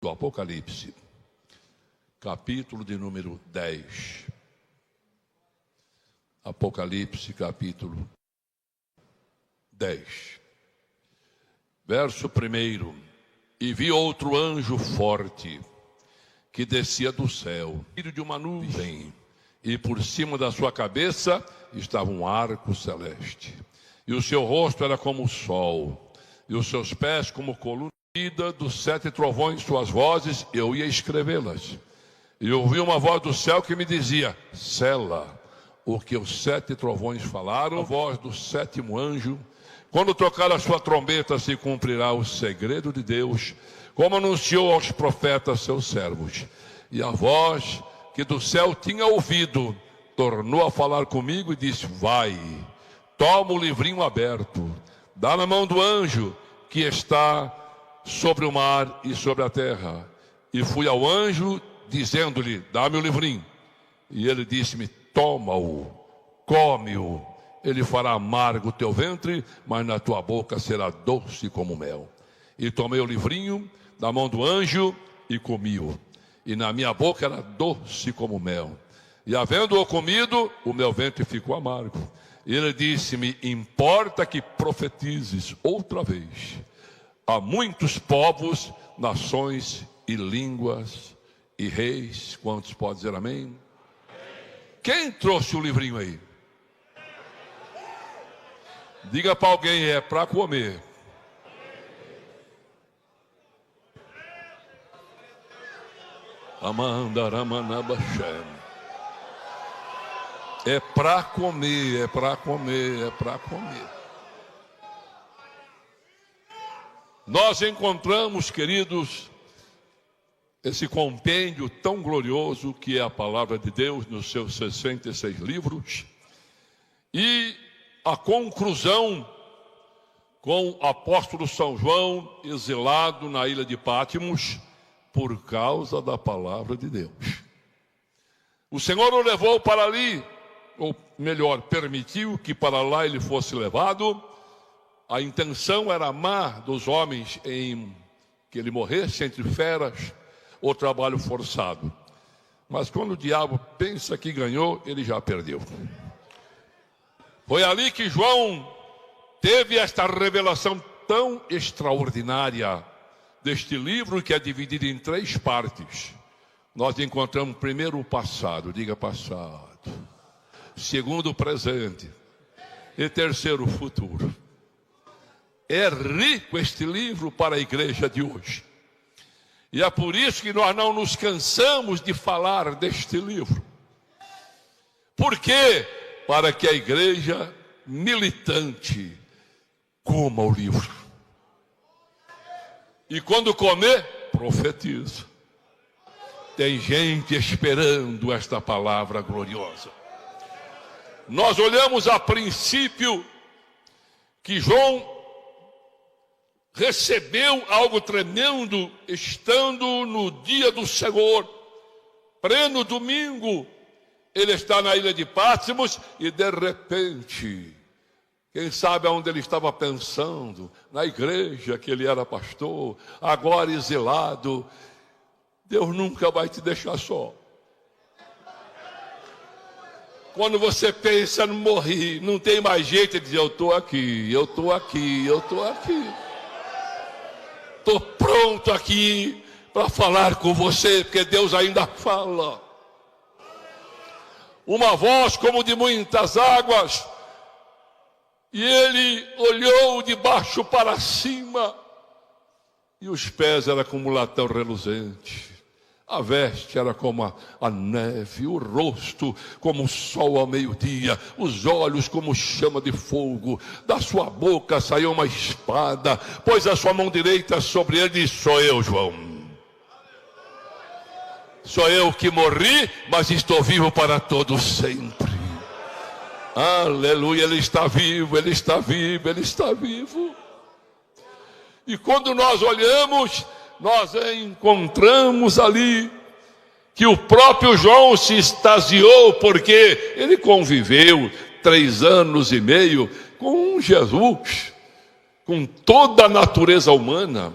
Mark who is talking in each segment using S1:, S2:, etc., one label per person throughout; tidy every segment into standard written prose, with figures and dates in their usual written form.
S1: do Apocalipse, capítulo de número 10. Apocalipse, capítulo 10. Verso 1. E vi outro anjo forte, que descia do céu, filho de uma nuvem, e por cima da sua cabeça estava um arco celeste. E o seu rosto era como o sol, e os seus pés como coluna dos 7 trovões, suas vozes, eu ia escrevê-las. E ouvi uma voz do céu que me dizia: sela o que os 7 trovões falaram. A voz do 7º anjo: quando tocar a sua trombeta, se cumprirá o segredo de Deus, como anunciou aos profetas seus servos. E a voz que do céu tinha ouvido tornou a falar comigo e disse: vai, toma o livrinho aberto, dá na mão do anjo que está sobre o mar e sobre a terra. E fui ao anjo, dizendo-lhe: dá-me o livrinho. E ele disse-me: toma-o, come-o. Ele fará amargo o teu ventre, mas na tua boca será doce como mel. E tomei o livrinho da mão do anjo e comi-o. E na minha boca era doce como mel. E havendo-o comido, o meu ventre ficou amargo. E ele disse-me: importa que profetizes outra vez a muitos povos, nações e línguas e reis. Quantos podem dizer amém? Quem trouxe o livrinho aí? Diga para alguém: é para comer. É para comer, é para comer, é para comer. Nós encontramos, queridos, esse compêndio tão glorioso que é a palavra de Deus nos seus 66 livros, e a conclusão com o apóstolo São João, exilado na ilha de Patmos por causa da palavra de Deus. O Senhor o levou para ali, ou melhor, permitiu que para lá ele fosse levado. A intenção era má dos homens em que ele morresse entre feras ou trabalho forçado. Mas quando o diabo pensa que ganhou, ele já perdeu. Foi ali que João teve esta revelação tão extraordinária deste livro, que é dividido em 3 partes. Nós encontramos primeiro o passado, diga passado. Segundo o presente. E terceiro o futuro. É rico este livro para a igreja de hoje. E é por isso que nós não nos cansamos de falar deste livro. Por quê? Para que a igreja militante coma o livro. E quando comer, profetiza. Tem gente esperando esta palavra gloriosa. Nós olhamos a princípio que João recebeu algo tremendo estando no dia do Senhor, pleno domingo. Ele está na ilha de Patmos e de repente, quem sabe aonde ele estava pensando? Na igreja que ele era pastor, agora exilado. Deus nunca vai te deixar só. Quando você pensa no morrer, não tem mais jeito de dizer: eu estou aqui, eu estou aqui, eu estou aqui. Estou pronto aqui para falar com você, porque Deus ainda fala. Uma voz como de muitas águas, e ele olhou de baixo para cima, e os pés eram como latão reluzente, a veste era como a neve, o rosto como o sol ao meio-dia, os olhos como chama de fogo. Da sua boca saiu uma espada, pôs a sua mão direita sobre ele e disse: sou eu, João. Sou eu que morri, mas estou vivo para todo sempre. Aleluia, ele está vivo, ele está vivo, ele está vivo. E quando nós olhamos, nós encontramos ali que o próprio João se extasiou, porque ele conviveu 3 anos e meio com Jesus, com toda a natureza humana,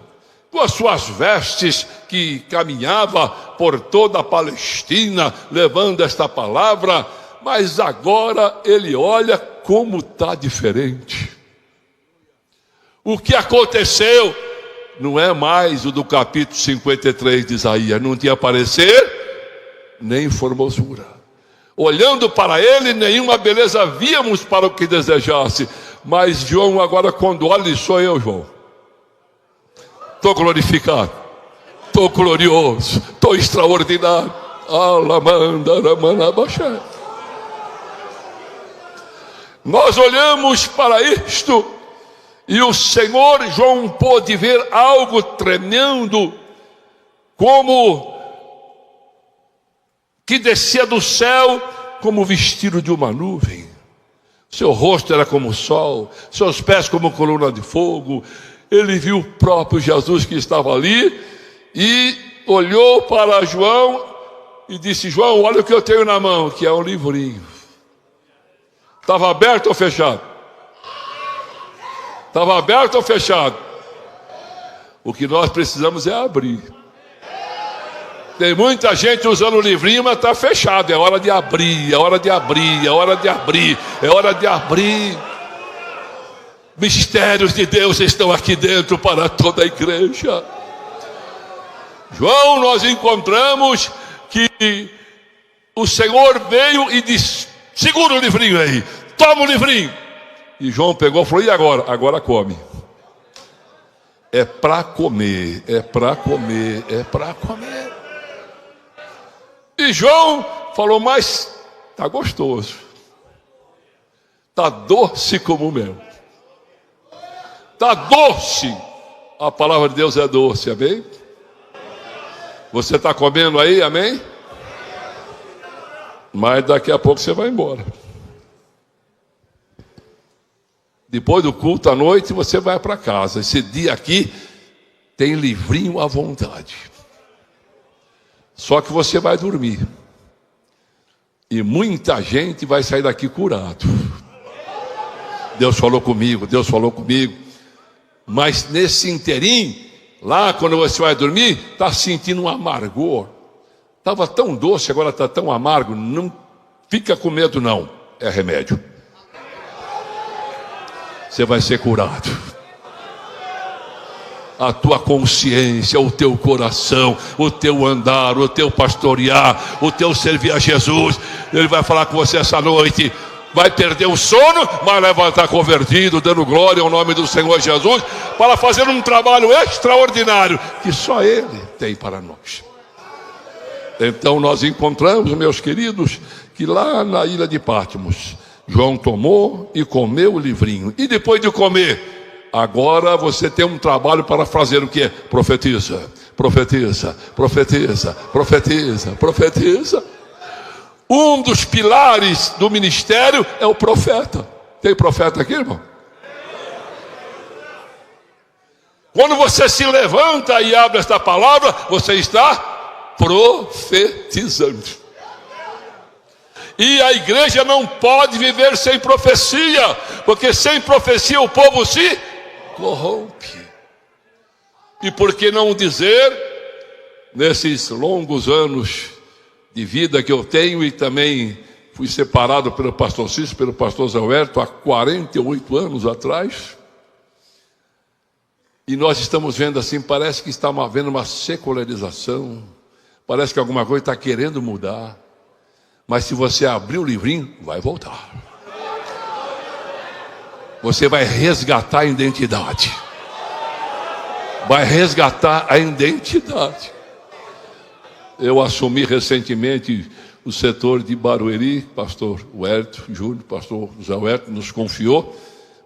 S1: com as suas vestes, que caminhava por toda a Palestina levando esta palavra, mas agora ele olha como está diferente. O que aconteceu não é mais o do capítulo 53 de Isaías, não tinha parecer nem formosura. Olhando para ele, nenhuma beleza víamos para o que desejasse. Mas João agora, quando olha, sou eu, João. Estou glorificado, estou glorioso, estou extraordinário. Nós olhamos para isto e o Senhor, João pôde ver algo tremendo, como que descia do céu como vestido de uma nuvem. Seu rosto era como o sol, seus pés como coluna de fogo. Ele viu o próprio Jesus que estava ali e olhou para João e disse: João, olha o que eu tenho na mão, que é um livrinho. Estava aberto ou fechado? Estava aberto ou fechado? O que nós precisamos é abrir. Tem muita gente usando o livrinho, mas está fechado. É hora de abrir, é hora de abrir, é hora de abrir, é hora de abrir. Mistérios de Deus estão aqui dentro para toda a igreja. João, nós encontramos que o Senhor veio e disse: segura o livrinho aí, toma o livrinho. E João pegou e falou: e agora? Agora come. É para comer, é para comer, é para comer. E João falou: mas está gostoso, está doce como mel, está doce. A palavra de Deus é doce, amém? Você está comendo aí, amém? Mas daqui a pouco você vai embora. Depois do culto à noite você vai para casa. Esse dia aqui tem livrinho à vontade. Só que você vai dormir. E muita gente vai sair daqui curado. Deus falou comigo, Deus falou comigo. Mas nesse inteirinho, lá quando você vai dormir, está sentindo um amargor. Estava tão doce, agora está tão amargo. Não fica com medo não, é remédio. Você vai ser curado. A tua consciência, o teu coração, o teu andar, o teu pastorear, o teu servir a Jesus, Ele vai falar com você essa noite. Vai perder o sono, mas vai estar convertido, dando glória ao nome do Senhor Jesus, para fazer um trabalho extraordinário que só Ele tem para nós. Então nós encontramos, meus queridos, que lá na ilha de Patmos, João tomou e comeu o livrinho. E depois de comer, agora você tem um trabalho para fazer o quê? Profetiza, profetiza, profetiza, profetiza, profetiza. Um dos pilares do ministério é o profeta. Tem profeta aqui, irmão? Quando você se levanta e abre esta palavra, você está profetizando. E a igreja não pode viver sem profecia, porque sem profecia o povo se corrompe. E por que não dizer, nesses longos anos de vida que eu tenho, e também fui separado pelo pastor Cícero, pelo pastor Zé Huerto, há 48 anos atrás, e nós estamos vendo assim, parece que está havendo uma secularização, parece que alguma coisa está querendo mudar. Mas se você abrir o livrinho, vai voltar. Você vai resgatar a identidade. Vai resgatar a identidade. Eu assumi recentemente o setor de Barueri, pastor Huerto Júnior, pastor José Huerto nos confiou.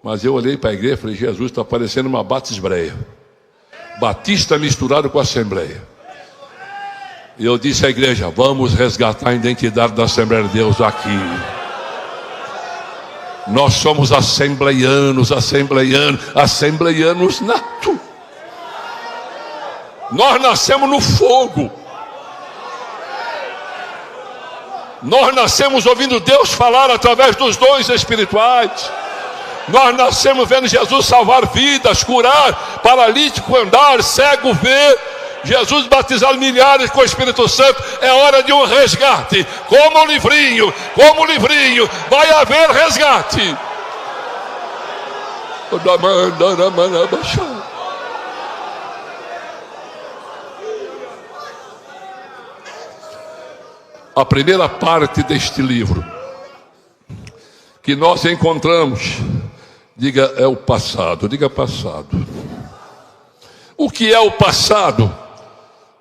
S1: Mas eu olhei para a igreja e falei: Jesus, está parecendo uma batisbreia. Batista misturado com assembleia. E eu disse à igreja: vamos resgatar a identidade da Assembleia de Deus aqui. Nós somos assembleianos, assembleianos nato. Nós nascemos no fogo. Nós nascemos ouvindo Deus falar através dos dons espirituais. Nós nascemos vendo Jesus salvar vidas, curar, paralítico andar, cego ver, Jesus batizar milhares com o Espírito Santo. É hora de um resgate. Como o livrinho, vai haver resgate. A primeira parte deste livro que nós encontramos, diga, é o passado. Diga passado. O que é o passado?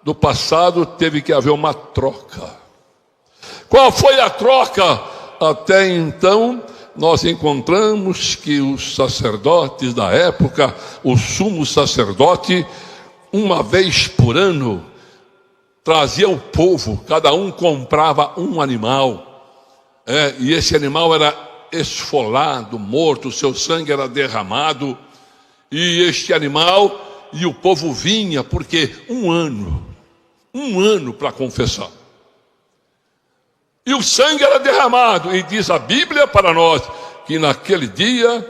S1: Do passado teve que haver uma troca. Qual foi a troca? Até então nós encontramos que os sacerdotes da época, o sumo sacerdote, uma vez por ano, trazia o povo, cada um comprava um animal, e esse animal era esfolado, morto, seu sangue era derramado, e este animal, e o povo vinha, porque um ano para confessar, e o sangue era derramado, e diz a Bíblia para nós, que naquele dia,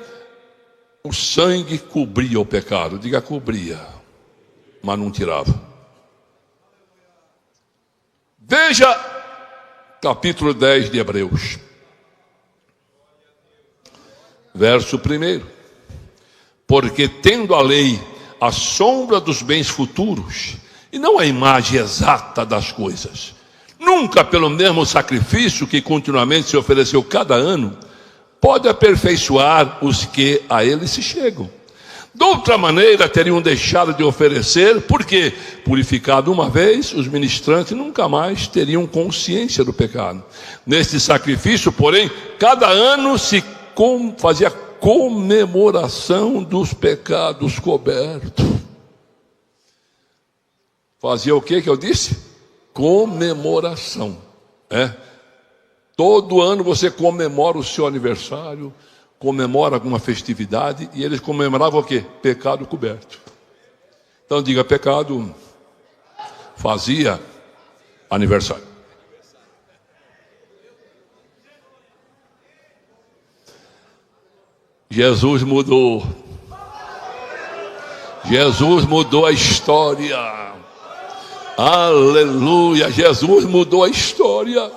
S1: o sangue cobria o pecado. Diga, cobria, mas não tirava. Veja capítulo 10 de Hebreus, verso 1. Porque tendo a lei a sombra dos bens futuros, e não a imagem exata das coisas, nunca pelo mesmo sacrifício que continuamente se ofereceu cada ano, pode aperfeiçoar os que a ele se chegam. De outra maneira teriam deixado de oferecer, porque, purificado uma vez, os ministrantes nunca mais teriam consciência do pecado. Neste sacrifício, porém, cada ano se fazia comemoração dos pecados cobertos. Fazia o que eu disse? Comemoração. Todo ano você comemora o seu aniversário, comemora alguma festividade, e eles comemoravam o quê? Pecado coberto. Então diga, pecado fazia aniversário. Jesus mudou a história. Aleluia, Jesus mudou a história.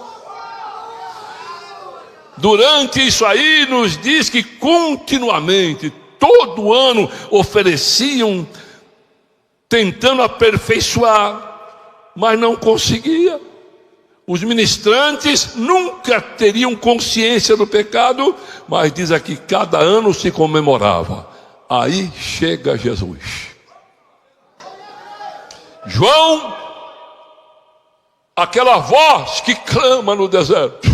S1: Durante isso aí, nos diz que continuamente, todo ano, ofereciam, tentando aperfeiçoar, mas não conseguia. Os ministrantes nunca teriam consciência do pecado, mas diz aqui, cada ano se comemorava. Aí chega Jesus. João, aquela voz que clama no deserto,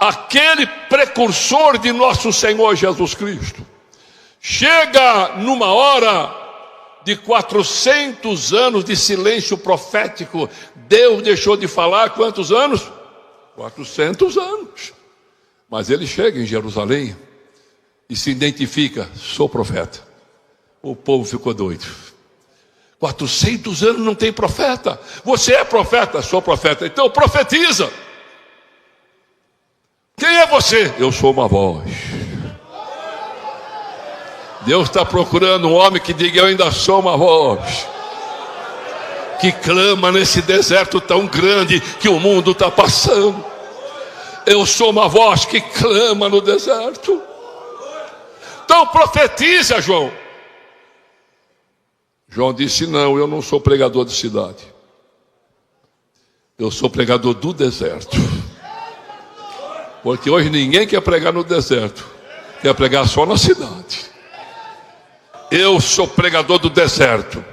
S1: aquele precursor de nosso Senhor Jesus Cristo, chega numa hora de 400 anos de silêncio profético. Deus deixou de falar quantos anos? 400 anos. Mas ele chega em Jerusalém e se identifica, sou profeta. O povo ficou doido. 400 anos não tem profeta. Você é profeta? Sou profeta. Então profetiza. Quem é você? Eu sou uma voz. Deus está procurando um homem que diga, eu ainda sou uma voz, que clama nesse deserto tão grande que o mundo está passando. Eu sou uma voz que clama no deserto. Então profetiza, João. João disse, não, eu não sou pregador de cidade. Eu sou pregador do deserto. Porque hoje ninguém quer pregar no deserto, quer pregar só na cidade. Eu sou pregador do deserto.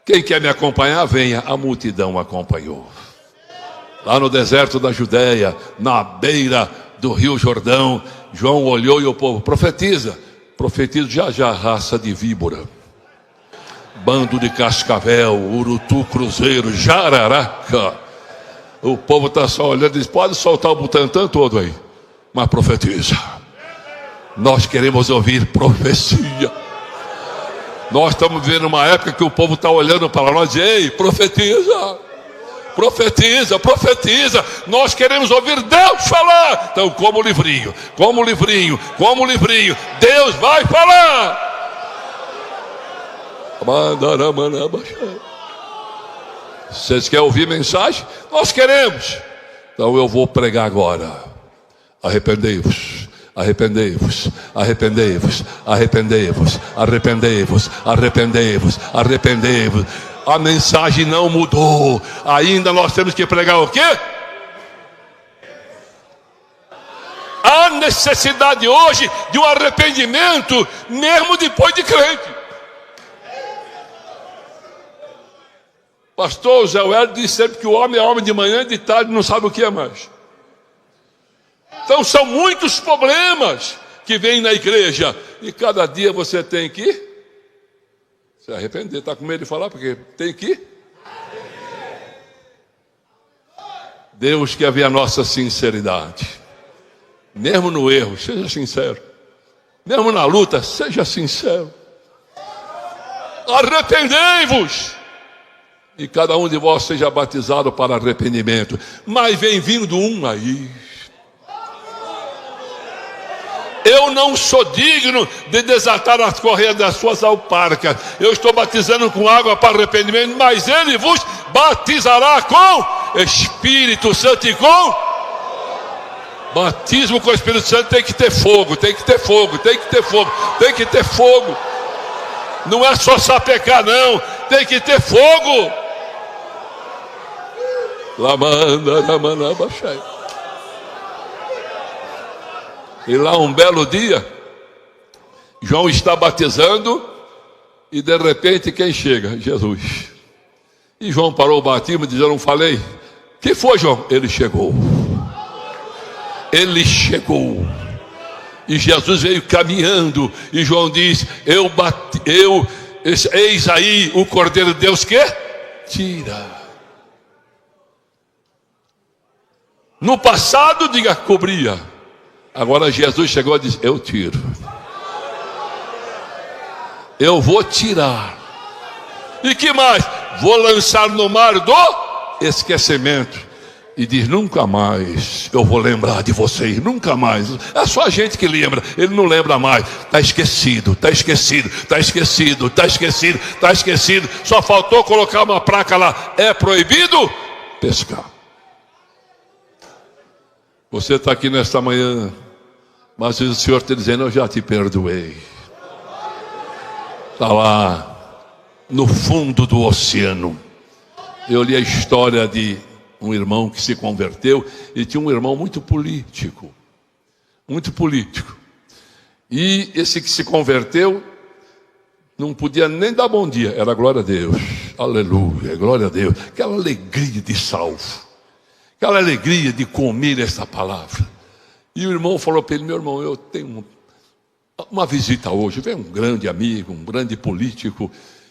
S1: Quem quer me acompanhar, venha. A multidão acompanhou. Lá no deserto da Judéia, na beira do Rio Jordão, João olhou e o povo, profetiza. Profetiza já, raça de víbora, bando de cascavel, urutu, cruzeiro, jararaca. O povo está só olhando e diz, pode soltar o Butantã todo aí, mas profetiza. Nós queremos ouvir profecia. Nós estamos vivendo uma época que o povo está olhando para nós e diz, ei, profetiza. Profetiza, profetiza. Nós queremos ouvir Deus falar. Então, como o livrinho, como o livrinho, como o livrinho. Deus vai falar. Vocês querem ouvir mensagem? Nós queremos. Então eu vou pregar agora. Arrependei-vos, arrependei-vos, arrependei-vos, arrependei-vos, arrependei-vos, arrependei-vos, arrependei-vos. A mensagem não mudou. Ainda nós temos que pregar o quê? Há necessidade hoje de um arrependimento, mesmo depois de crente. Pastor Zé Hélio diz sempre que o homem é homem de manhã e de tarde não sabe o que é mais. Então são muitos problemas que vêm na igreja. E cada dia você tem que se arrepender. Está com medo de falar porque tem que? Deus quer ver a nossa sinceridade. Mesmo no erro, seja sincero. Mesmo na luta, seja sincero. Arrependei-vos. E cada um de vós seja batizado para arrependimento. Mas vem vindo um aí. Eu não sou digno de desatar as correias das suas alparcas. Eu estou batizando com água para arrependimento, mas ele vos batizará com Espírito Santo e com... Batismo com o Espírito Santo tem que ter fogo, tem que ter fogo, tem que ter fogo, tem que ter fogo. Não é só sapecar não, tem que ter fogo. E lá um belo dia, João está batizando e de repente quem chega? Jesus. E João parou o batismo e disse: eu não falei? Que foi, João? Ele chegou. Ele chegou. E Jesus veio caminhando e João diz: eis aí o Cordeiro de Deus que tira. No passado, diga, cobria. Agora Jesus chegou e disse: eu tiro. Eu vou tirar. E que mais? Vou lançar no mar do esquecimento. E diz: nunca mais eu vou lembrar de vocês. Nunca mais. É só a gente que lembra. Ele não lembra mais. Está esquecido, está esquecido, está esquecido, está esquecido, está esquecido. Só faltou colocar uma placa lá: é proibido pescar. Você está aqui nesta manhã, mas o Senhor está dizendo: eu já te perdoei. Está lá no fundo do oceano. Eu li a história de um irmão que se converteu e tinha um irmão muito político. Muito político. E esse que se converteu não podia nem dar bom dia. Era glória a Deus. Aleluia, glória a Deus. Aquela alegria de salvo. Aquela alegria de comer essa palavra. E o irmão falou para ele: meu irmão, eu tenho uma visita hoje. Vem um grande amigo, um grande político.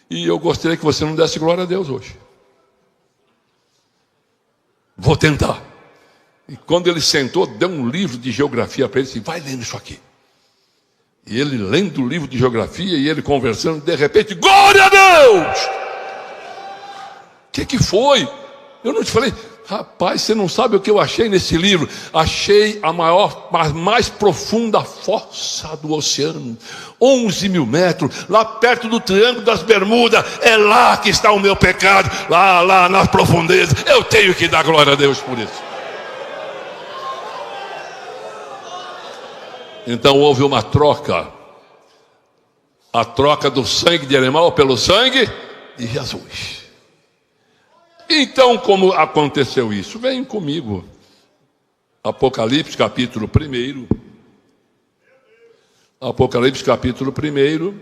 S1: E eu gostaria que você não desse glória a Deus hoje. Vou tentar. E quando ele sentou, deu um livro de geografia para ele e disse: vai lendo isso aqui. E ele lendo o livro de geografia e ele conversando, de repente: glória a Deus! O que foi? Eu não te falei? Rapaz, você não sabe o que eu achei nesse livro. Achei a mais profunda fossa do oceano, 11 mil metros, lá perto do Triângulo das Bermudas. É lá que está o meu pecado, lá nas profundezas. Eu tenho que dar glória a Deus por isso. Então houve uma troca. A troca do sangue de animal pelo sangue de Jesus. Então, como aconteceu isso? Vem comigo. Apocalipse capítulo 1. Apocalipse capítulo 1.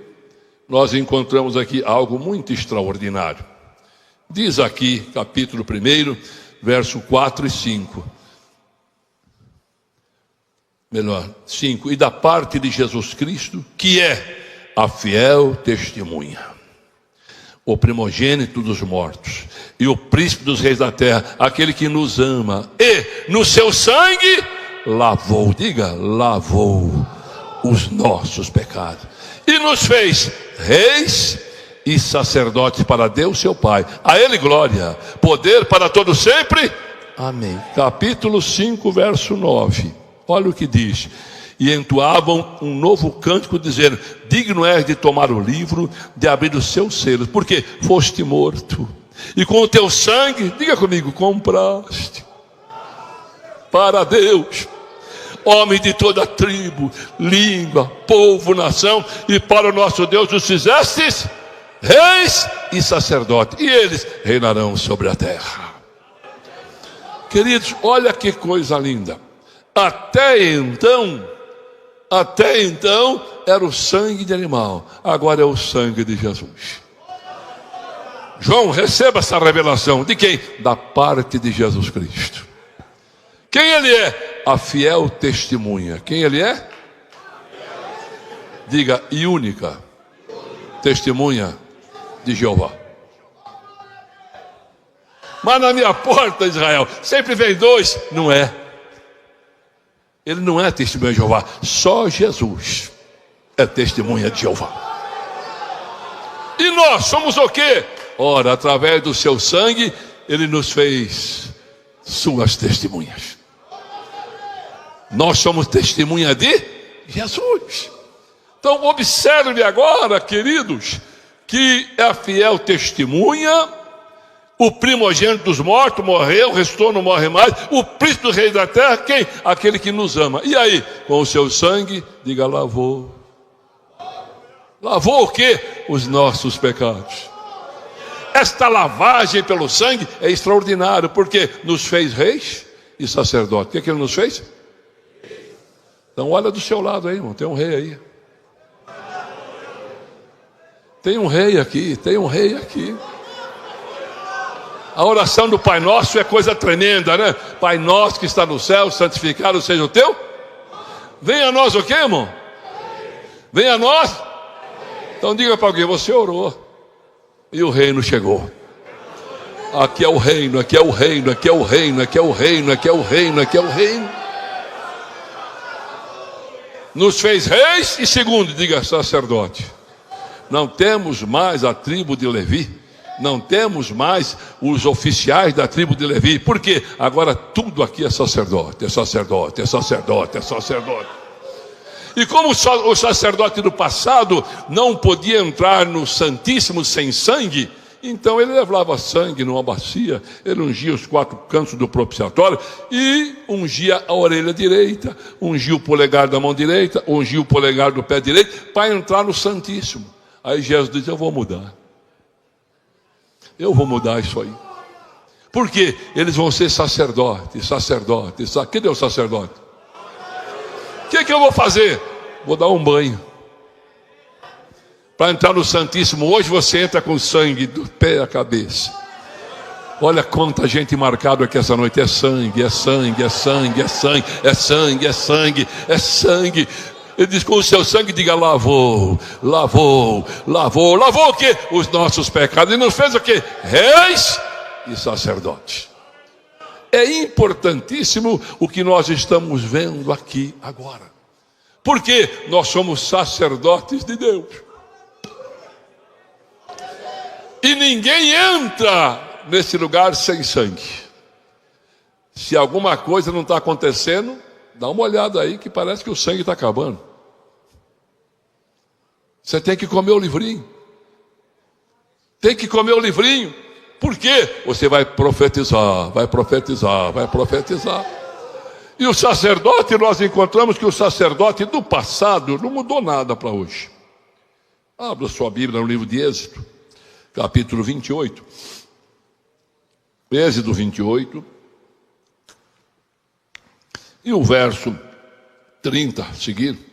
S1: Nós encontramos aqui algo muito extraordinário. Diz aqui, capítulo 1, verso 4 e 5. Melhor, 5. E da parte de Jesus Cristo, que é a fiel testemunha, o primogênito dos mortos e o príncipe dos reis da terra, aquele que nos ama e no seu sangue lavou, diga, lavou os nossos pecados e nos fez reis e sacerdote para Deus seu Pai. A Ele glória, poder para todo sempre.
S2: Amém.
S1: Capítulo 5, verso 9. Olha o que diz. E entoavam um novo cântico, dizendo: digno és de tomar o livro, de abrir os seus selos, porque foste morto, e com o teu sangue, diga comigo, compraste para Deus homem de toda tribo, língua, povo, nação, e para o nosso Deus os fizestes reis e sacerdotes, e eles reinarão sobre a terra. Queridos, olha que coisa linda. Até então era o sangue de animal, agora é o sangue de Jesus. João, receba essa revelação. De quem? Da parte de Jesus Cristo. Quem ele é? A fiel testemunha. Quem ele é? Diga, e única testemunha de Jeová. Mas na minha porta, Israel, sempre vem dois. Não é. Ele não é testemunha de Jeová. Só Jesus é testemunha de Jeová. E nós somos o quê? Ora, através do seu sangue, ele nos fez suas testemunhas. Nós somos testemunha de Jesus. Então observe agora, queridos, que é a fiel testemunha. O primogênito dos mortos morreu, restou, não morre mais. O príncipe do rei da terra, quem? Aquele que nos ama. E aí, com o seu sangue, diga, lavou. Lavou o quê? Os nossos pecados. Esta lavagem pelo sangue é extraordinária, porque nos fez reis e sacerdotes. O que é que ele nos fez? Então olha do seu lado aí, irmão, tem um rei aí. Tem um rei aqui, tem um rei aqui. A oração do Pai Nosso é coisa tremenda, né? Pai Nosso que está no céu, santificado seja o teu. Venha a nós o quê, irmão? Venha a nós. Então diga para alguém, você orou e o reino chegou. Aqui é o reino, aqui é o reino, aqui é o reino, aqui é o reino, aqui é o reino, aqui é o reino. Nos fez reis e segundo, diga, sacerdote. Não temos mais a tribo de Levi. Não temos mais os oficiais da tribo de Levi. Por quê? Agora tudo aqui é sacerdote, é sacerdote, é sacerdote, é sacerdote. E como o sacerdote do passado não podia entrar no Santíssimo sem sangue, então ele levava sangue numa bacia, ele ungia os 4 cantos do propiciatório e ungia a orelha direita, ungia o polegar da mão direita, ungia o polegar do pé direito, para entrar no Santíssimo. Aí Jesus diz, eu vou mudar. Eu vou mudar isso aí. Por quê? Eles vão ser sacerdotes. Cadê o sacerdote? O que eu vou fazer? Vou dar um banho. Para entrar no Santíssimo, hoje você entra com sangue do pé à cabeça. Olha quanta gente marcada aqui essa noite. É sangue, é sangue, é sangue, é sangue, é sangue, é sangue, é sangue. Ele diz, com o seu sangue, diga, lavou, lavou, lavou. Lavou o quê? Os nossos pecados. E nos fez o quê? Reis e sacerdotes. É importantíssimo o que nós estamos vendo aqui agora. Porque nós somos sacerdotes de Deus. E ninguém entra nesse lugar sem sangue. Se alguma coisa não está acontecendo, dá uma olhada aí que parece que o sangue está acabando. Você tem que comer o livrinho. Tem que comer o livrinho. Por quê? Você vai profetizar, vai profetizar, vai profetizar. E o sacerdote, nós encontramos que o sacerdote do passado não mudou nada para hoje. Abra sua Bíblia no livro de Êxodo, capítulo 28. Êxodo 28. E o verso 30 a seguir.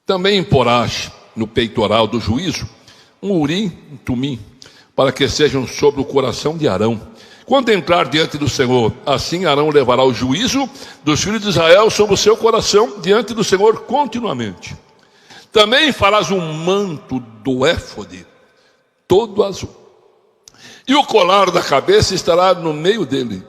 S1: Também imporás no peitoral do juízo um urim, um tumim, para que sejam sobre o coração de Arão. Quando entrar diante do Senhor, assim Arão levará o juízo dos filhos de Israel sobre o seu coração diante do Senhor continuamente. Também farás um manto do éfode, todo azul. E o colar da cabeça estará no meio dele.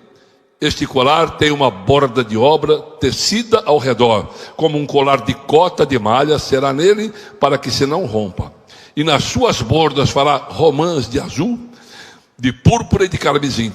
S1: Este colar tem uma borda de obra tecida ao redor, como um colar de cota de malha será nele, para que se não rompa. e nas suas bordas fará romãs de azul, de púrpura e de carmesim,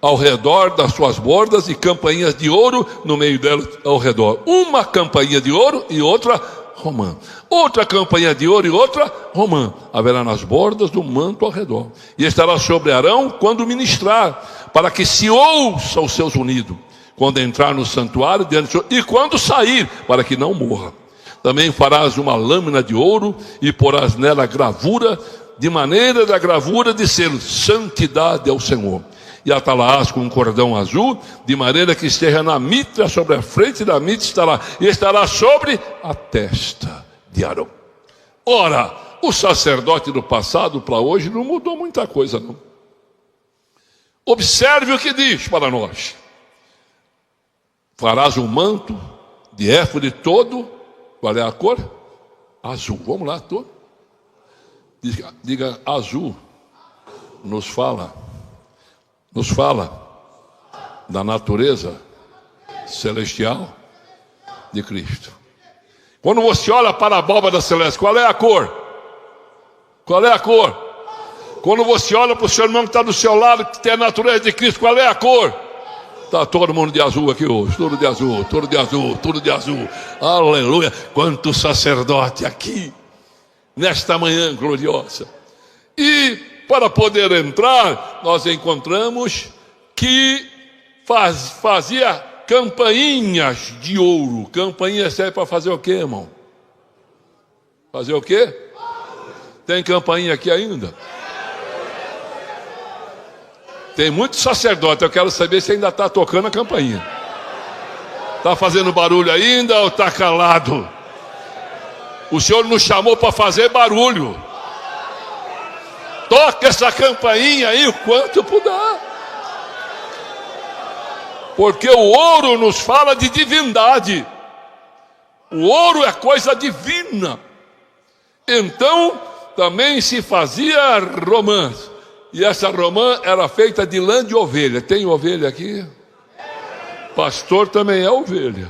S1: ao redor das suas bordas, e campainhas de ouro no meio delas ao redor. Uma campainha de ouro e outra romã. Outra campainha de ouro e outra romã haverá nas bordas do manto ao redor. E estará sobre Arão quando ministrar, para que se ouça os seus unidos, quando entrar no santuário diante do Senhor, e quando sair, para que não morra. Também farás uma lâmina de ouro e porás nela gravura, de maneira da gravura de selo, santidade ao Senhor. E atalás com um cordão azul, de maneira que esteja na mitra, sobre a frente da mitra estará sobre a testa de Arão. Ora, o sacerdote do passado para hoje não mudou muita coisa, não. Observe o que diz para nós. Farás um manto de éfode todo. Qual é a cor? Azul. Vamos lá, todo. Diga azul. Nos fala da natureza celestial de Cristo. Quando você olha para a abóbada celeste, qual é a cor? Qual é a cor? Quando você olha para o seu irmão que está do seu lado, que tem a natureza de Cristo, qual é a cor? Está todo mundo de azul aqui hoje, tudo de azul, tudo de azul, tudo de azul. Aleluia! Quanto sacerdote aqui, nesta manhã gloriosa. E para poder entrar, nós encontramos que fazia campainhas de ouro. Campainha serve para fazer o quê, irmão? Fazer o quê? Tem campainha aqui ainda? Tem muito sacerdote, eu quero saber se ainda está tocando a campainha. Está fazendo barulho ainda ou está calado? O Senhor nos chamou para fazer barulho. Toca essa campainha aí o quanto puder. Porque o ouro nos fala de divindade. O ouro é coisa divina. Então também se fazia romãs. E essa romã era feita de lã de ovelha. Tem ovelha aqui? Pastor também é ovelha.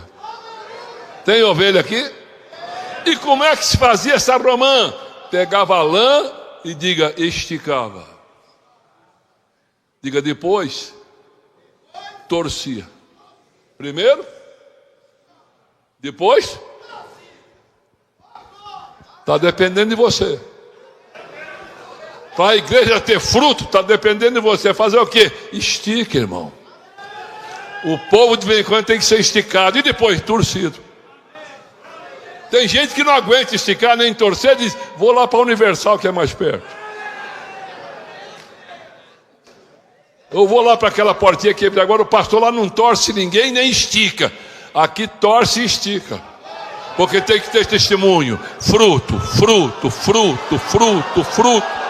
S1: Tem ovelha aqui? E como é que se fazia essa romã? Pegava a lã e esticava. Diga depois, torcia. Primeiro, depois, está dependendo de você. Para a igreja ter fruto, está dependendo de você. Fazer o quê? Estica, irmão. O povo de vez em quando tem que ser esticado. E depois, torcido. Tem gente que não aguenta esticar nem torcer, diz, vou lá para a Universal que é mais perto. Eu vou lá para aquela portinha que agora o pastor lá não torce ninguém nem estica. Aqui torce e estica. Porque tem que ter testemunho. Fruto, fruto, fruto, fruto, fruto.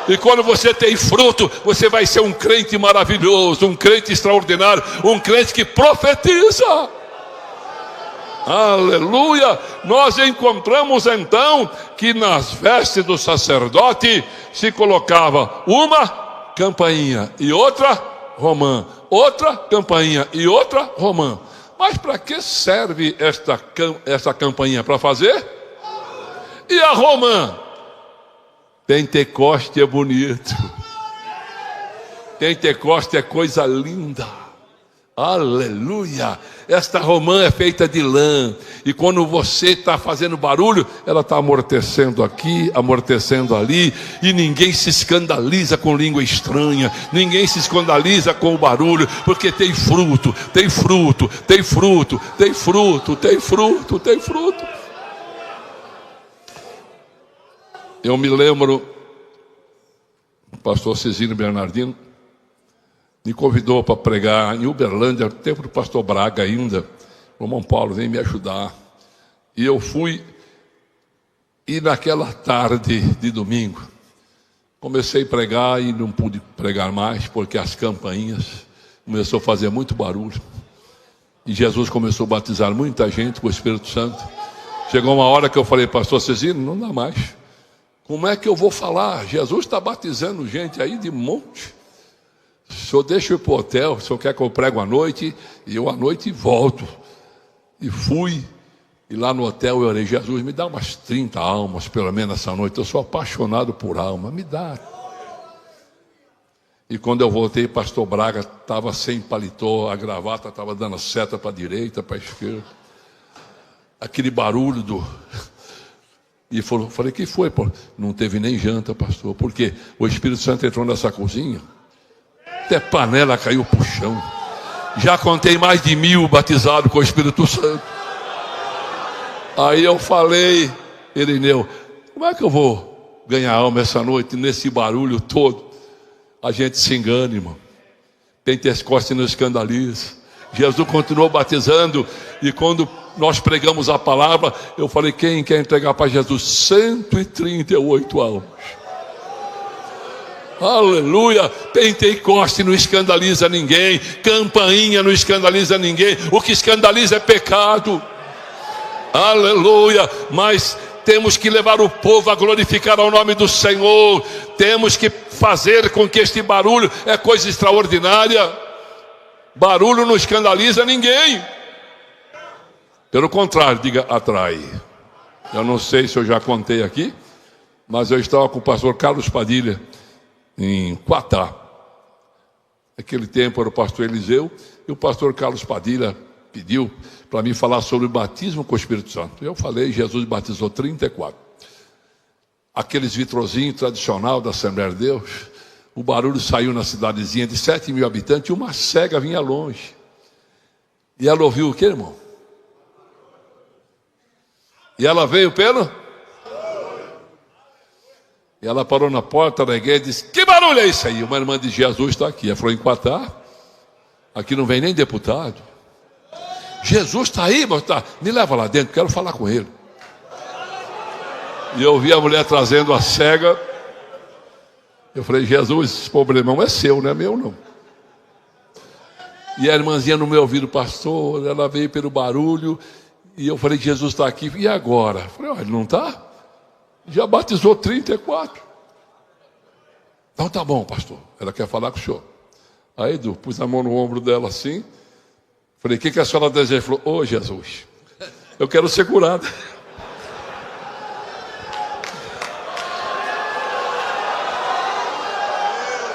S1: E quando você tem fruto, você vai ser um crente maravilhoso, um crente extraordinário, um crente que profetiza. Aleluia! Nós encontramos então que nas vestes do sacerdote se colocava uma campainha e outra romã, outra campainha e outra romã. Mas para que serve essa campainha? Para fazer? E a romã? Pentecoste é bonito. Pentecoste é coisa linda. Aleluia. Esta romã é feita de lã. E quando você está fazendo barulho, ela está amortecendo aqui, amortecendo ali. E ninguém se escandaliza com língua estranha. Ninguém se escandaliza com o barulho. Porque tem fruto, tem fruto, tem fruto, tem fruto, tem fruto, tem fruto. Eu me lembro, o pastor Cezino Bernardino me convidou para pregar em Uberlândia, no tempo do pastor Braga ainda. O irmão Paulo veio me ajudar. E eu fui, e naquela tarde de domingo, comecei a pregar e não pude pregar mais, porque as campainhas começou a fazer muito barulho. E Jesus começou a batizar muita gente com o Espírito Santo. Chegou uma hora que eu falei, pastor Cezino, não dá mais. Como é que eu vou falar? Jesus está batizando gente aí de monte. O senhor deixa eu ir para o hotel, o senhor quer que eu prego à noite? E eu à noite volto. E fui, E lá no hotel eu orei: Jesus, me dá umas 30 almas, pelo menos essa noite. Eu sou apaixonado por alma, me dá. E quando eu voltei, pastor Braga estava sem paletó, a gravata estava dando seta para a direita, para a esquerda. Aquele barulho do... E falei: que foi? Pô? Não teve nem janta, pastor. Por quê? O Espírito Santo entrou nessa cozinha, até panela caiu pro chão. Já contei mais de 1000 batizados com o Espírito Santo. Aí eu falei: Irineu, como é que eu vou ganhar alma essa noite, nesse barulho todo? A gente se engana, irmão. Pentecostes não escandaliza. Jesus continuou batizando. E quando nós pregamos a palavra, eu falei: quem quer entregar para Jesus? 138 almas. Aleluia. Pentecoste não escandaliza ninguém, campainha não escandaliza ninguém. O que escandaliza é pecado. Aleluia. Mas temos que levar o povo a glorificar ao nome do Senhor. Temos que fazer com que este barulho, é coisa extraordinária. Barulho não escandaliza ninguém. Pelo contrário, diga: atrai. Eu não sei se eu já contei aqui, mas eu estava com o pastor Carlos Padilha em Quatá. Naquele tempo era o pastor Eliseu, e o pastor Carlos Padilha pediu para mim falar sobre o batismo com o Espírito Santo. Eu falei: Jesus batizou 34. Aqueles vitrozinhos tradicional da Assembleia de Deus. O barulho saiu na cidadezinha de 7.000 habitantes, e uma cega vinha longe. E ela ouviu o que, irmão? E ela veio pelo... E ela parou na porta da igreja e disse: que barulho é isso aí? Uma irmã de Jesus está aqui. Ela falou: em Quatá, aqui não vem nem deputado. Jesus está aí, mas tá. Me leva lá dentro, quero falar com ele. E eu vi a mulher trazendo a cega. Eu falei: Jesus, esse problemão é seu, não é meu não. E a irmãzinha no meu ouvido: pastor, ela veio pelo barulho. E eu falei: Jesus está aqui, e agora? Eu falei: ele não está? Já batizou 34. Então tá bom, pastor, ela quer falar com o senhor. Aí pus a mão no ombro dela assim. Falei: o que a senhora deseja? Falou: ô Jesus, eu quero ser curada.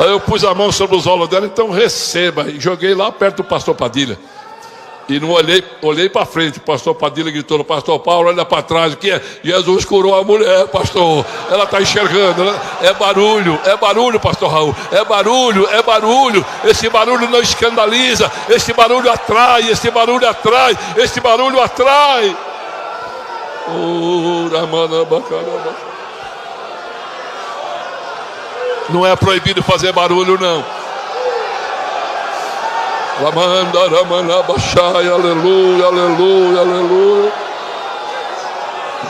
S1: Aí eu pus a mão sobre os olhos dela: então receba. E joguei lá perto do pastor Padilha. E não olhei para frente. O pastor Padilha gritou no pastor Paulo: olha para trás, o que é? Jesus curou a mulher, pastor. Ela está enxergando, né? É barulho, pastor Raul. É barulho. Esse barulho não escandaliza. Esse barulho atrai. Não é proibido fazer barulho, não. Aleluia.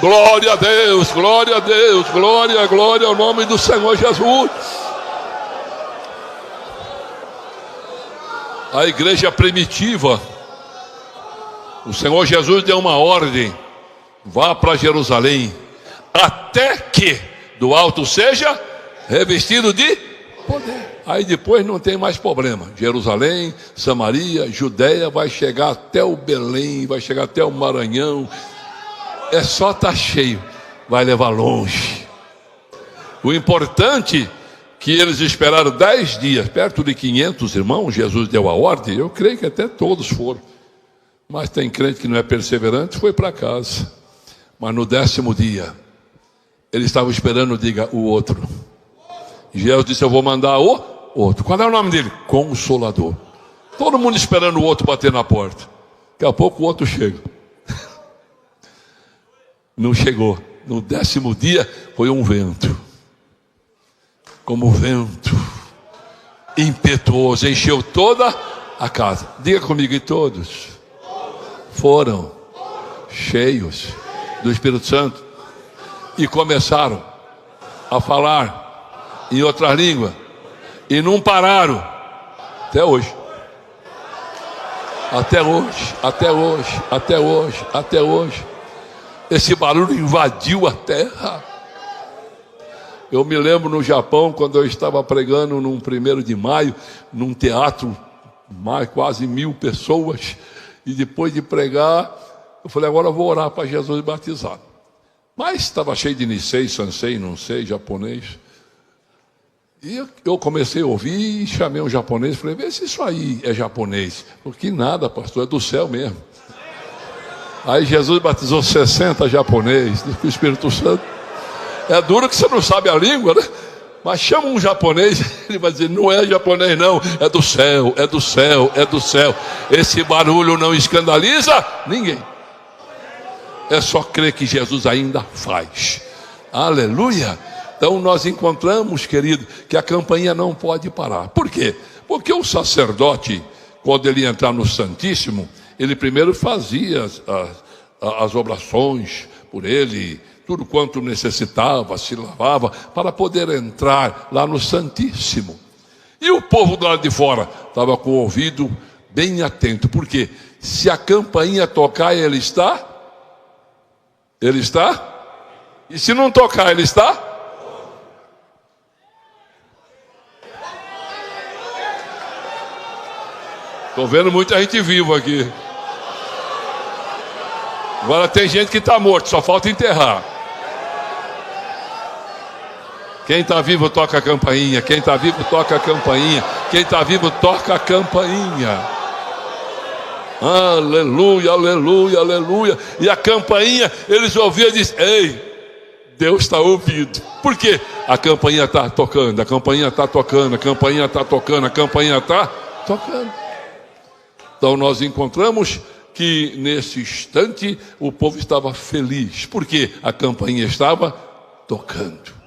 S1: Glória a Deus, glória ao nome do Senhor Jesus. A igreja primitiva, o Senhor Jesus deu uma ordem: vá para Jerusalém, até que do alto seja revestido de poder. Aí depois não tem mais problema. Jerusalém, Samaria, Judeia, vai chegar até o Belém, vai chegar até o Maranhão. É só estar cheio, vai levar longe. O importante que eles esperaram 10 dias, perto de 500 irmãos. Jesus deu a ordem, eu creio que até todos foram. Mas tem crente que não é perseverante, foi para casa. Mas no 10º dia, eles estavam esperando, diga, o outro. Jesus disse: eu vou mandar o outro. Qual é o nome dele? Consolador. Todo mundo esperando o outro bater na porta. Daqui a pouco o outro chega. Não chegou. No 10º dia foi um vento. Como vento impetuoso, encheu toda a casa. Diga comigo: e todos foram cheios do Espírito Santo e começaram a falar em outra língua, e não pararam até hoje. Até hoje. Esse barulho invadiu a terra. Eu me lembro no Japão, quando eu estava pregando num 1º de maio, num teatro, quase 1000 pessoas, e depois de pregar, Eu falei, agora eu vou orar para Jesus batizar. Mas estava cheio de Nisei, Sansei, não sei, japonês. E eu comecei a ouvir e chamei um japonês. Falei, vê se isso aí é japonês. Porque nada, pastor, é do céu mesmo. Aí Jesus batizou 60 japoneses, o Espírito Santo. É duro que você não sabe a língua, né? Mas chama um japonês, ele vai dizer, não é japonês não, é do céu, é do céu, é do céu. Esse barulho não escandaliza ninguém. É só crer que Jesus ainda faz. Aleluia. Então nós encontramos, querido, que a campainha não pode parar. Por quê? Porque o sacerdote, quando ele entrar no Santíssimo, ele primeiro fazia as oblações por ele, tudo quanto necessitava, se lavava, para poder entrar lá no Santíssimo. E o povo do lado de fora estava com o ouvido bem atento, porque se a campainha tocar, ele está? Ele está? E se não tocar, ele está? Estou vendo muita gente viva aqui. Agora tem gente que está morto, só falta enterrar. Quem está vivo toca a campainha. Quem está vivo toca a campainha. Quem está vivo toca a campainha. Aleluia, aleluia, aleluia. E a campainha, eles ouviam e diziam, ei, Deus está ouvindo. Por quê? A campainha está tocando, a campainha está tocando, a campainha está tocando, a campainha está tocando. Então nós encontramos que nesse instante o povo estava feliz, porque a campainha estava tocando.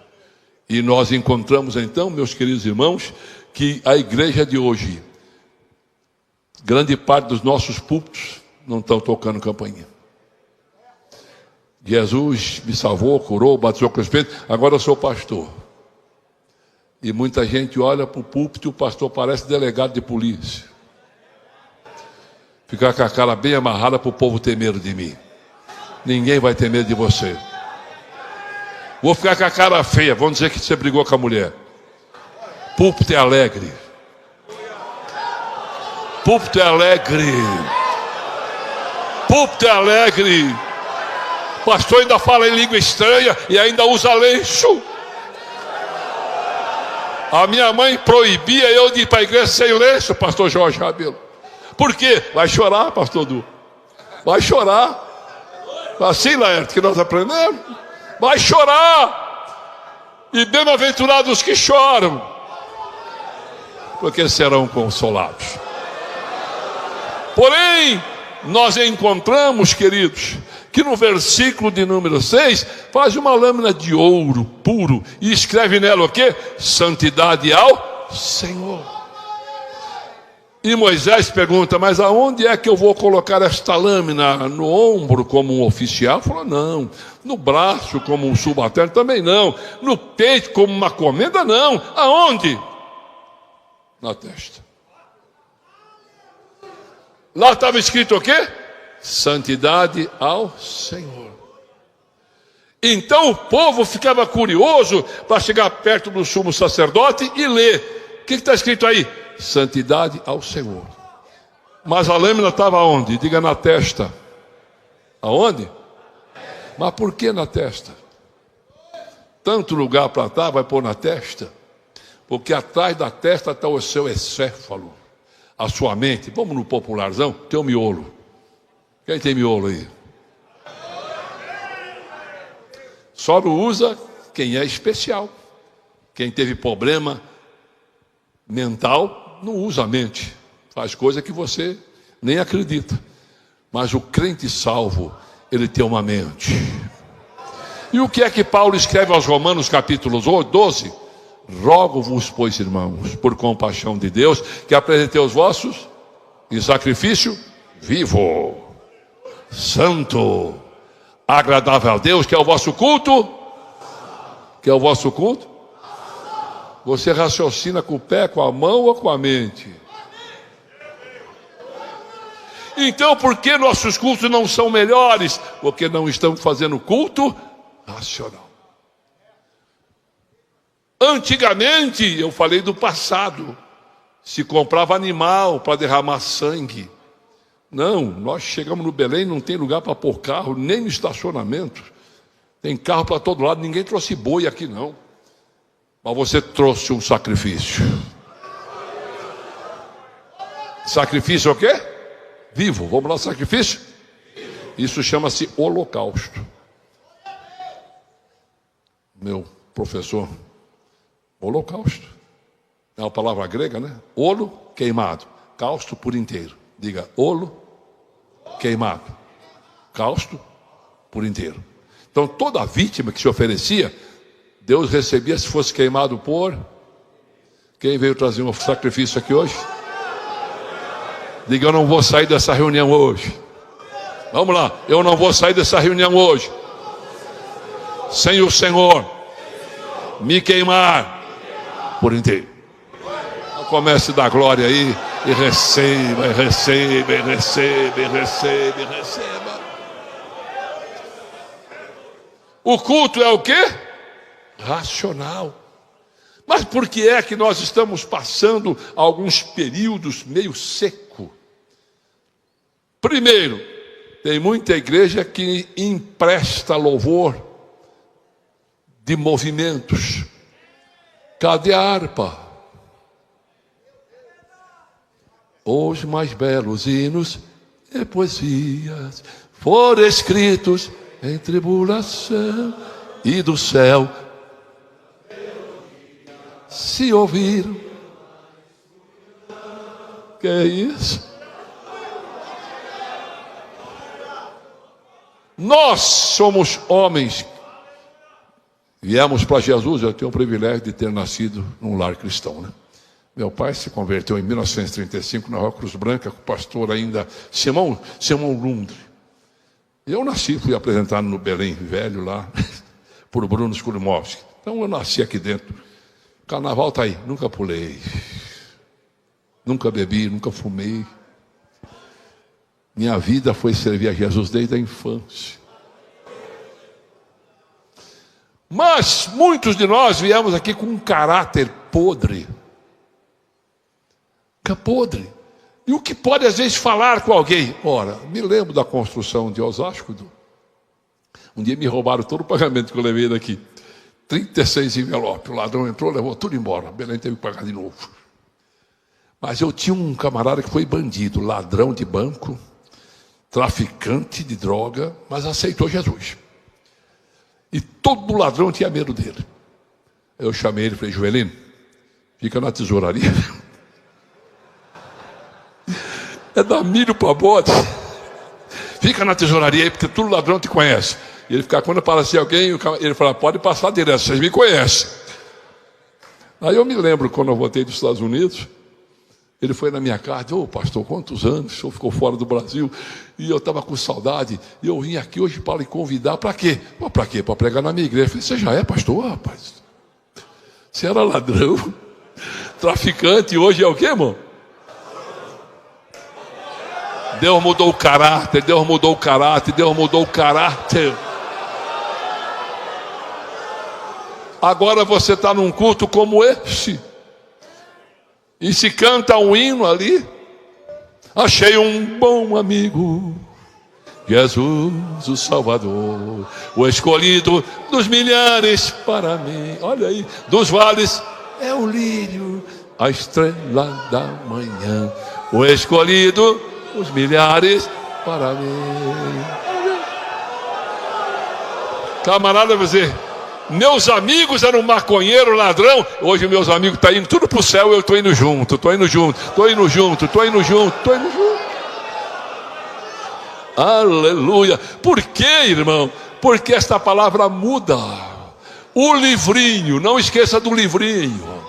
S1: E nós encontramos então, meus queridos irmãos, que a igreja de hoje, grande parte dos nossos púlpitos não estão tocando campainha. Jesus me salvou, curou, batizou com o Espírito, agora eu sou pastor. E muita gente olha para o púlpito e o pastor parece delegado de polícia. Ficar com a cara bem amarrada para o povo ter medo de mim. Ninguém vai ter medo de você. Vou ficar com a cara feia, vamos dizer que você brigou com a mulher. Púlpito é alegre. Púlpito é alegre. Púlpito é alegre. Pastor ainda fala em língua estranha e ainda usa lenço. A minha mãe proibia eu de ir para a igreja sem lenço, pastor Jorge Rabelo. Por quê? Vai chorar, pastor Du. Vai chorar. Assim, Laerte, que nós aprendemos. Vai chorar. E bem-aventurados que choram, porque serão consolados. Porém, nós encontramos, queridos, que no versículo de número 6, faz uma lâmina de ouro puro e escreve nela o quê? Santidade ao Senhor. E Moisés pergunta, mas aonde é que eu vou colocar esta lâmina? No ombro como um oficial? Falou, não. No braço como um subalterno? Também não. No peito como uma comenda? Não. Aonde? Na testa. Lá estava escrito o quê? Santidade ao Senhor. Então o povo ficava curioso para chegar perto do sumo sacerdote e ler. O que está escrito aí? Santidade ao Senhor. Mas a lâmina estava onde? Diga, na testa. Aonde? Mas por que na testa? Tanto lugar para estar, vai pôr na testa? Porque atrás da testa está o seu encéfalo, a sua mente. Vamos no popularzão, tem o miolo. Quem tem miolo aí? Só não usa quem é especial. Quem teve problema mental não usa a mente, faz coisa que você nem acredita. Mas o crente salvo, ele tem uma mente. E o que é que Paulo escreve aos Romanos capítulo 12? Rogo-vos, pois, irmãos, por compaixão de Deus, que apresentei os vossos em sacrifício vivo, santo, agradável a Deus, que é o vosso culto. Que é o vosso culto? Você raciocina com o pé, com a mão ou com a mente? Então, por que nossos cultos não são melhores? Porque não estamos fazendo culto racional. Antigamente, eu falei do passado, se comprava animal para derramar sangue. Não, nós chegamos no Belém, não tem lugar para pôr carro, nem no estacionamento. Tem carro para todo lado, ninguém trouxe boi aqui não. Mas você trouxe um sacrifício. Sacrifício é o quê? Vivo. Vamos lá, sacrifício? Isso chama-se holocausto. Meu professor, holocausto. É uma palavra grega, né? Olo, queimado. Causto por inteiro. Diga, olo, queimado. Causto por inteiro. Então toda vítima que se oferecia, Deus recebia se fosse queimado por... Quem veio trazer um sacrifício aqui hoje? Diga, eu não vou sair dessa reunião hoje. Vamos lá, eu não vou sair dessa reunião hoje sem o Senhor me queimar por inteiro. Comece a dar glória aí e receba, e receba, e receba, e receba, e receba. O culto é o quê? Racional. Mas por que é que nós estamos passando alguns períodos meio seco? Primeiro, tem muita igreja que empresta louvor de movimentos. Cadê a harpa? Os mais belos hinos e poesias foram escritos em tribulação e do céu se ouviram. Que é isso? Nós somos homens. Viemos para Jesus. Eu tenho o privilégio de ter nascido num lar cristão, né? Meu pai se converteu em 1935 na Rua Cruz Branca, com o pastor ainda Simão Lundre. Eu nasci, fui apresentado no Belém Velho lá, por Bruno Skulimowski. Então eu nasci aqui dentro. O carnaval está aí, nunca pulei, nunca bebi, nunca fumei. Minha vida foi servir a Jesus desde a infância. Mas muitos de nós viemos aqui com um caráter podre. Podre. E o que pode às vezes falar com alguém? Ora, me lembro da construção de Osasco. Um dia me roubaram todo o pagamento que eu levei daqui. 36 envelopes. O ladrão entrou, levou tudo embora. Belém teve que pagar de novo. Mas eu tinha um camarada que foi bandido, ladrão de banco, traficante de droga, mas aceitou Jesus. E todo ladrão tinha medo dele. Eu chamei ele e falei, Joelino, fica na tesouraria. É dar milho para bode. Fica na tesouraria aí, porque todo ladrão te conhece. E ele ficava, quando aparecia alguém, ele falava, pode passar direto, vocês me conhecem. Aí eu me lembro, quando eu voltei dos Estados Unidos, ele foi na minha casa, ô pastor, quantos anos? O senhor ficou fora do Brasil, e eu estava com saudade, e eu vim aqui hoje para lhe convidar, para quê? Para quê? Para pregar na minha igreja. Eu falei, você já é pastor, rapaz? Você era ladrão, traficante, e hoje é o quê, irmão? Deus mudou o caráter, Deus mudou o caráter, Deus mudou o caráter. Agora você está num culto como esse, e se canta um hino ali. Achei um bom amigo, Jesus o Salvador, o escolhido dos milhares para mim. Olha aí, dos vales é o lírio, a estrela da manhã, o escolhido os milhares para mim. Camarada, você, meus amigos eram maconheiro, ladrão. Hoje meus amigos estão indo tudo para o céu. Eu estou indo junto, estou indo junto, estou indo junto, estou indo junto, estou indo junto. Aleluia. Por quê, irmão? Porque esta palavra muda. O livrinho, não esqueça do livrinho.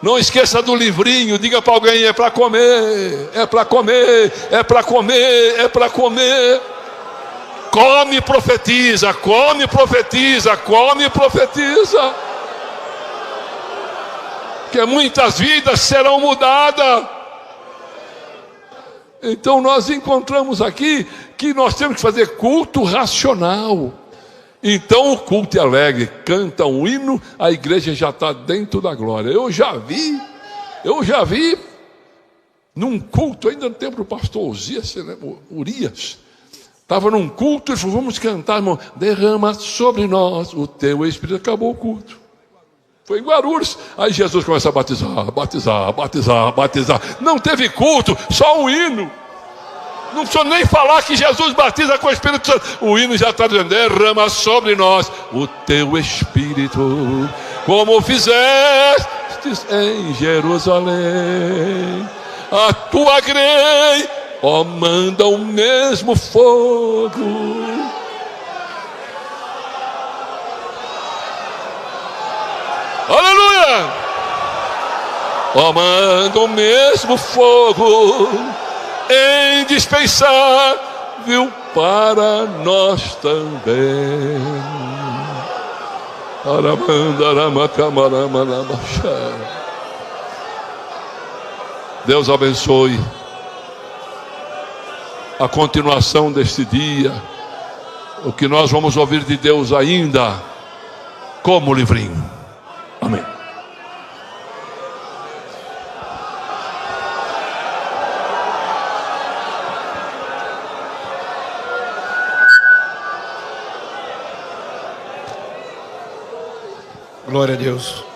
S1: Não esqueça do livrinho, diga para alguém, é para comer, é para comer, é para comer, é para comer. Come e profetiza, come e profetiza, come e profetiza. Que muitas vidas serão mudadas. Então nós encontramos aqui que nós temos que fazer culto racional. Então o culto é alegre, canta um hino, a igreja já está dentro da glória. Eu já vi num culto, ainda no tempo do pastor Urias, estava num culto e falou: vamos cantar, irmão, derrama sobre nós o teu Espírito. Acabou o culto. Foi em Guarulhos. Aí Jesus começa a batizar. Não teve culto, só um hino. Não precisa nem falar que Jesus batiza com o Espírito Santo. O hino já está dizendo: derrama sobre nós o teu Espírito, como fizeste em Jerusalém. A tua grei, ó, manda o mesmo fogo. Aleluia! Ó, manda o mesmo fogo indispensável para nós também. Deus abençoe a continuação deste dia, o que nós vamos ouvir de Deus ainda, como livrinho. Amém.
S2: Glória a Deus.